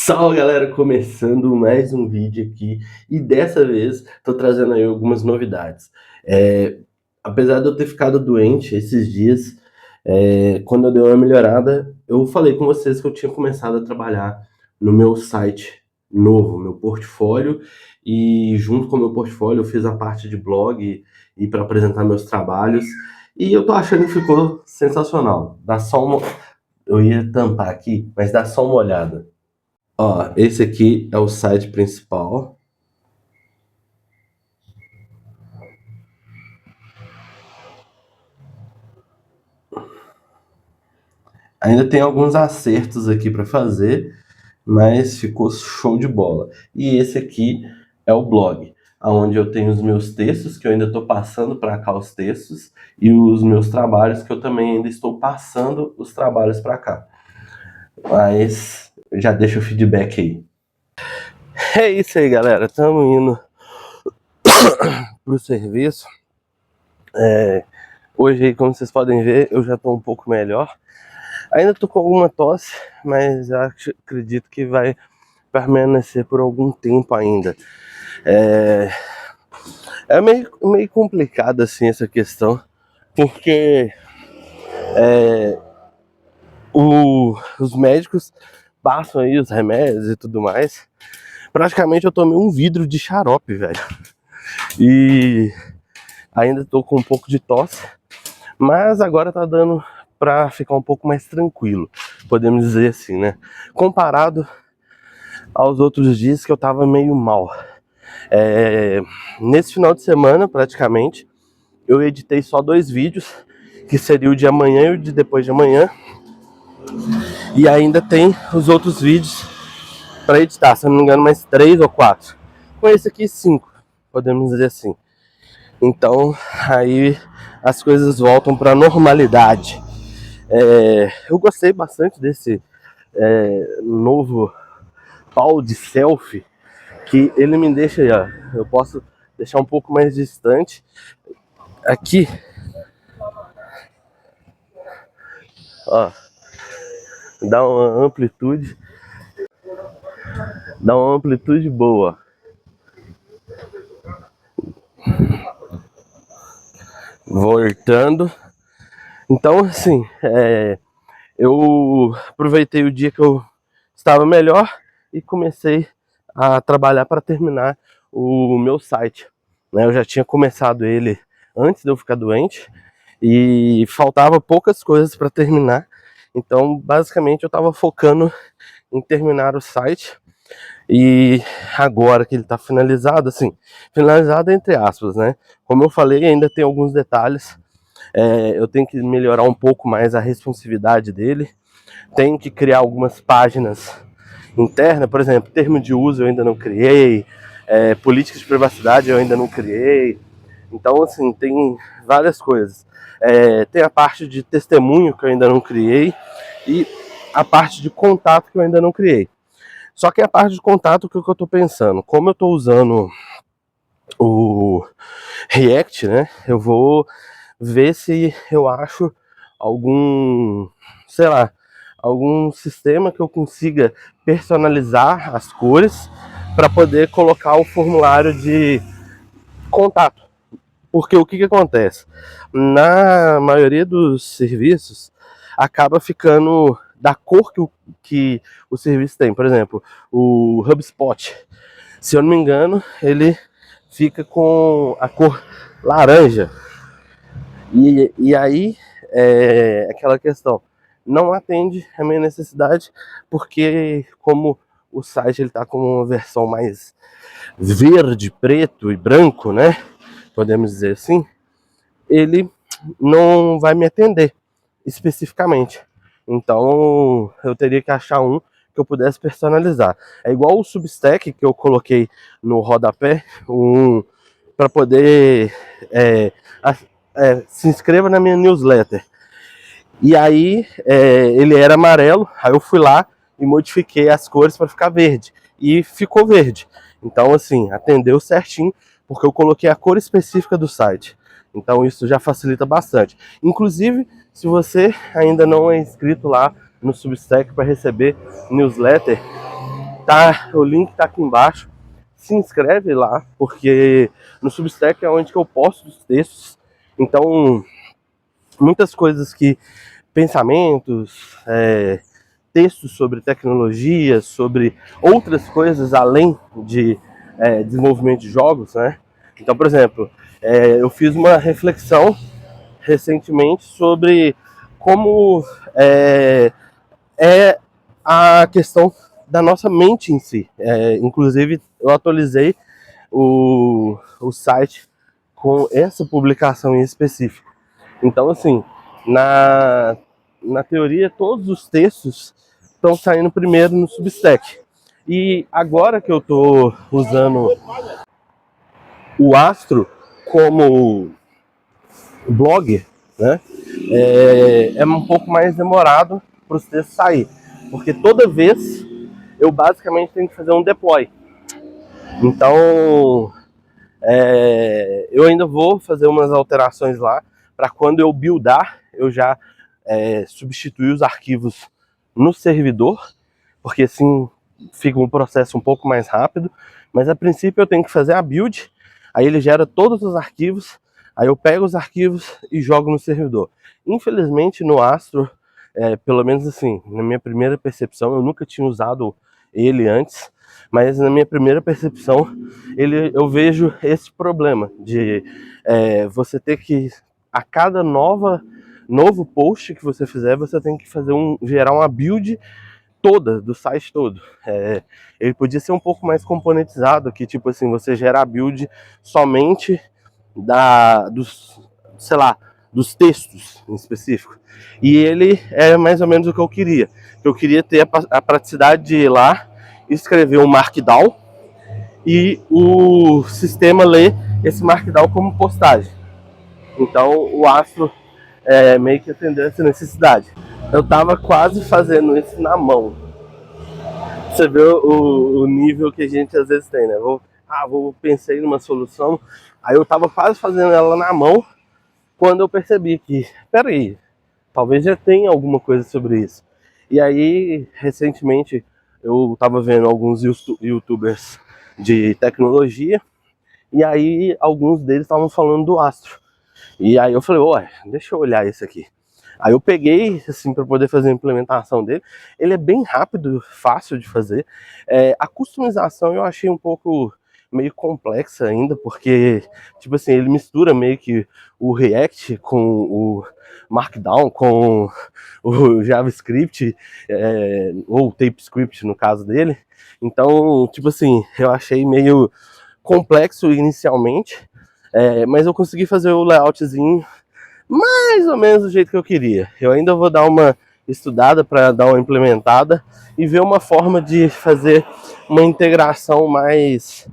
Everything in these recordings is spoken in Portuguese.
Salve galera, começando mais um vídeo aqui e dessa vez tô trazendo aí algumas novidades. Apesar de eu ter ficado doente esses dias, quando eu dei uma melhorada, eu falei com vocês que eu tinha começado a trabalhar no meu site novo, meu portfólio, e junto com o meu portfólio eu fiz a parte de blog e para apresentar meus trabalhos, e eu tô achando que ficou sensacional. Eu ia tampar aqui, mas dá só uma olhada. Ó, esse aqui é o site principal. Ainda tem alguns acertos aqui para fazer, mas ficou show de bola. E esse aqui é o blog, onde eu tenho os meus textos, que eu ainda estou passando para cá os textos, e os meus trabalhos, que eu também ainda estou passando os trabalhos para cá. Mas já deixa o feedback aí. É isso aí, galera. Estamos indo pro serviço. Hoje, como vocês podem ver, eu já estou um pouco melhor. Ainda tô com alguma tosse, mas acredito que vai permanecer por algum tempo ainda. É meio complicado assim essa questão, porque os médicos passam aí os remédios e tudo mais. Praticamente eu tomei um vidro de xarope, velho. E ainda tô com um pouco de tosse, mas agora tá dando pra ficar um pouco mais tranquilo, podemos dizer assim, né? Comparado aos outros dias que eu tava meio mal. Nesse final de semana, praticamente, eu editei só 2 vídeos, que seria o de amanhã e o de depois de amanhã. E ainda tem os outros vídeos para editar, se eu não me engano, mais 3 ou 4. Com esse aqui, 5, podemos dizer assim. Então, aí as coisas voltam para a normalidade. Eu gostei bastante desse novo pau de selfie, que ele me deixa, ó, eu posso deixar um pouco mais distante. Aqui, ó, dá uma amplitude boa. Voltando. Então, assim, eu aproveitei o dia que eu estava melhor e comecei a trabalhar para terminar o meu site, né? Eu já tinha começado ele antes de eu ficar doente e faltava poucas coisas para terminar. Então, basicamente, eu estava focando em terminar o site. E agora que ele está finalizado, assim, finalizado entre aspas, né? Como eu falei, ainda tem alguns detalhes. Eu tenho que melhorar um pouco mais a responsividade dele. Tenho que criar algumas páginas internas, por exemplo, termo de uso eu ainda não criei, políticas de privacidade eu ainda não criei. Então, assim, tem várias coisas. Tem a parte de testemunho que eu ainda não criei e a parte de contato que eu ainda não criei. Só que a parte de contato, o que eu tô pensando? Como eu tô usando o React, né? Eu vou ver se eu acho algum, sei lá, algum sistema que eu consiga personalizar as cores para poder colocar o formulário de contato. Porque o que acontece? Na maioria dos serviços, acaba ficando da cor que o serviço tem. Por exemplo, o HubSpot, se eu não me engano, ele fica com a cor laranja. E aí é aquela questão, não atende a minha necessidade, porque como o site ele está com uma versão mais verde, preto e branco, né? Podemos dizer assim, ele não vai me atender especificamente. Então eu teria que achar um que eu pudesse personalizar. É igual o Substack que eu coloquei no rodapé, para poder se inscreva na minha newsletter. E aí ele era amarelo, aí eu fui lá e modifiquei as cores para ficar verde. E ficou verde. Então, assim, atendeu certinho, porque eu coloquei a cor específica do site. Então isso já facilita bastante. Inclusive, se você ainda não é inscrito lá no Substack para receber newsletter, Tá, o link tá aqui embaixo. Se inscreve lá, porque no Substack é onde que eu posto os textos. Então, muitas coisas que pensamentos, textos sobre tecnologia, sobre outras coisas além de desenvolvimento de jogos, né? Então, por exemplo, eu fiz uma reflexão recentemente sobre como é a questão da nossa mente em si. Inclusive, eu atualizei o site com essa publicação em específico. Então, assim, na teoria, todos os textos estão saindo primeiro no Substack. E agora que eu estou usando o Astro como blog, né, é um pouco mais demorado para os textos sair. Porque toda vez eu basicamente tenho que fazer um deploy. Então, eu ainda vou fazer umas alterações lá para quando eu buildar, eu já substituir os arquivos no servidor, porque assim fica um processo um pouco mais rápido. Mas a princípio eu tenho que fazer a build, aí ele gera todos os arquivos, aí eu pego os arquivos e jogo no servidor. Infelizmente no Astro, pelo menos assim, na minha primeira percepção, eu nunca tinha usado ele antes, mas na minha primeira percepção, eu vejo esse problema de você ter que, a cada novo post que você fizer, você tem que gerar uma build toda, do site todo. Ele podia ser um pouco mais componentizado, que tipo assim, você gera a build somente sei lá, dos textos em específico. E ele é mais ou menos o que eu queria. Eu queria ter a praticidade de ir lá, escrever um Markdown e o sistema ler esse Markdown como postagem. Então o Astro meio que atendeu essa necessidade. Eu tava quase fazendo isso na mão. Você vê o nível que a gente às vezes tem, né? Pensei numa solução, aí eu tava quase fazendo ela na mão, quando eu percebi que, peraí, talvez já tenha alguma coisa sobre isso. E aí, recentemente, eu tava vendo alguns youtubers de tecnologia, e aí alguns deles estavam falando do Astro. E aí eu falei, ué, deixa eu olhar isso aqui. Aí eu peguei, assim, para poder fazer a implementação dele. Ele é bem rápido, fácil de fazer. A customização eu achei um pouco meio complexa ainda, porque, tipo assim, ele mistura meio que o React com o Markdown, com o JavaScript, ou TypeScript no caso dele. Então, tipo assim, eu achei meio complexo inicialmente, mas eu consegui fazer o layoutzinho mais ou menos do jeito que eu queria. Eu ainda vou dar uma estudada para dar uma implementada e ver uma forma de fazer uma integração mais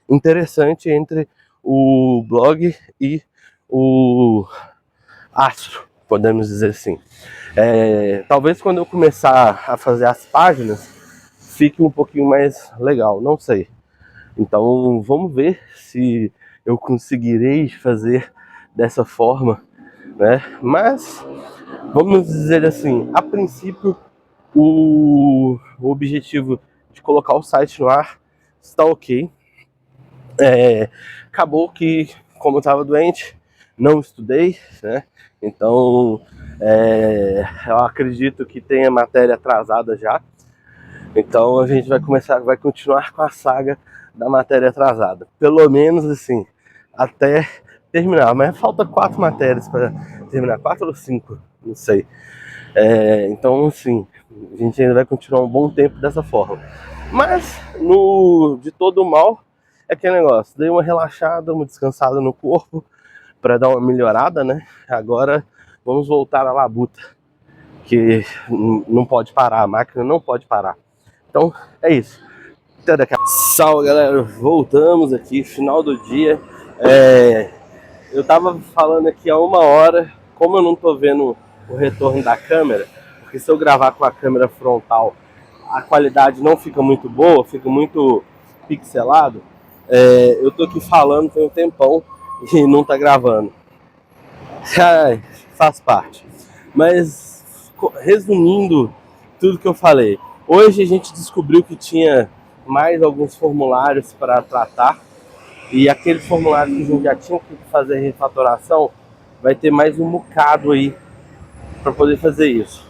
interessante entre o blog e o Astro, podemos dizer assim. Talvez quando eu começar a fazer as páginas fique um pouquinho mais legal, não sei. Então vamos ver se eu conseguirei fazer dessa forma, né? Mas vamos dizer assim, a princípio o objetivo de colocar o site no ar está ok. Acabou que, como eu estava doente, não estudei, né? Então eu acredito que tenha matéria atrasada já. Então a gente vai continuar com a saga da matéria atrasada. Pelo menos assim, até terminar. Mas falta 4 matérias para terminar, 4 ou 5, não sei. Então assim, a gente ainda vai continuar um bom tempo dessa forma. Mas de todo mal é aquele negócio, dei uma relaxada, uma descansada no corpo para dar uma melhorada, né? Agora vamos voltar à labuta, que não pode parar, a máquina não pode parar. Então é isso. Até daqui a pouco. Salve, galera, voltamos aqui, final do dia. Eu tava falando aqui há 1 hora, como eu não tô vendo o retorno da câmera, porque se eu gravar com a câmera frontal a qualidade não fica muito boa, fica muito pixelado. Eu tô aqui falando tem um tempão e não tá gravando. Faz parte. Mas resumindo tudo que eu falei, Hoje a gente descobriu que tinha mais alguns formulários para tratar. E aquele formulário que a gente já tinha que fazer refatoração, vai ter mais um bocado aí para poder fazer isso.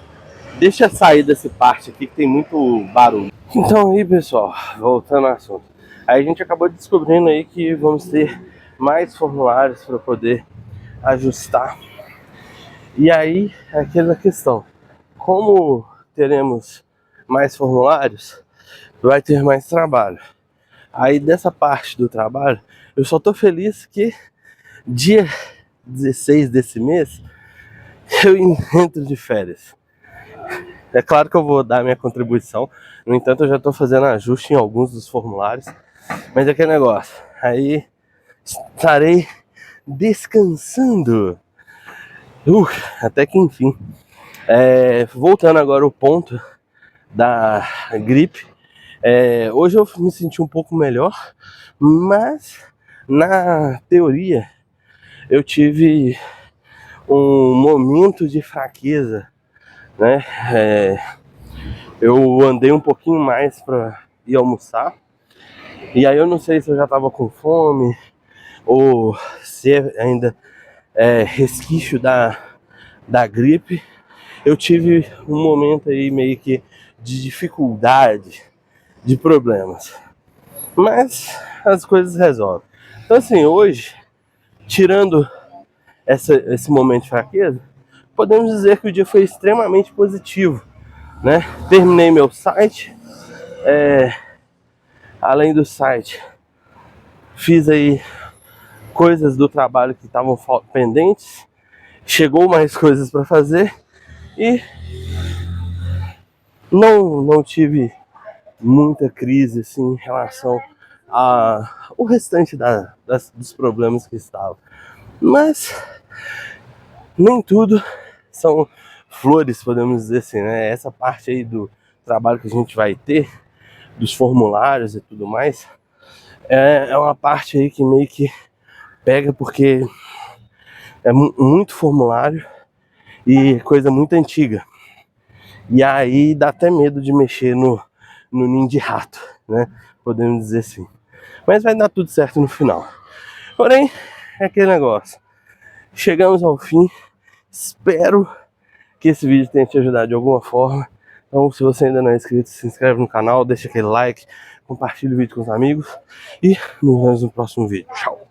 Deixa eu sair dessa parte aqui que tem muito barulho. Então aí, pessoal, voltando ao assunto. Aí a gente acabou descobrindo aí que vamos ter mais formulários para poder ajustar. E aí, aquela questão. Como teremos mais formulários, vai ter mais trabalho. Aí dessa parte do trabalho, eu só tô feliz que dia 16 desse mês eu entro de férias. É claro que eu vou dar minha contribuição, no entanto eu já estou fazendo ajuste em alguns dos formulários, mas é aquele negócio, aí estarei descansando. Até que enfim. Voltando agora ao ponto da gripe, hoje eu me senti um pouco melhor, mas na teoria eu tive um momento de fraqueza, né? Eu andei um pouquinho mais para ir almoçar, e aí eu não sei se eu já tava com fome ou se ainda é resquício da gripe. Eu tive um momento aí meio que de dificuldade, de problemas, mas as coisas resolvem. Então assim, hoje, tirando esse momento de fraqueza, podemos dizer que o dia foi extremamente positivo, né? Terminei meu site, além do site, fiz aí coisas do trabalho que estavam pendentes, chegou mais coisas para fazer e não tive muita crise assim em relação ao restante dos problemas que estavam. Mas nem tudo são flores, podemos dizer assim, né? Essa parte aí do trabalho que a gente vai ter, dos formulários e tudo mais, é uma parte aí que meio que pega porque é muito formulário e coisa muito antiga. E aí dá até medo de mexer no ninho de rato, né? Podemos dizer assim. Mas vai dar tudo certo no final. Porém, é aquele negócio. Chegamos ao fim. Espero que esse vídeo tenha te ajudado de alguma forma. Então, se você ainda não é inscrito, se inscreve no canal, deixa aquele like, compartilha o vídeo com os amigos e nos vemos no próximo vídeo. Tchau!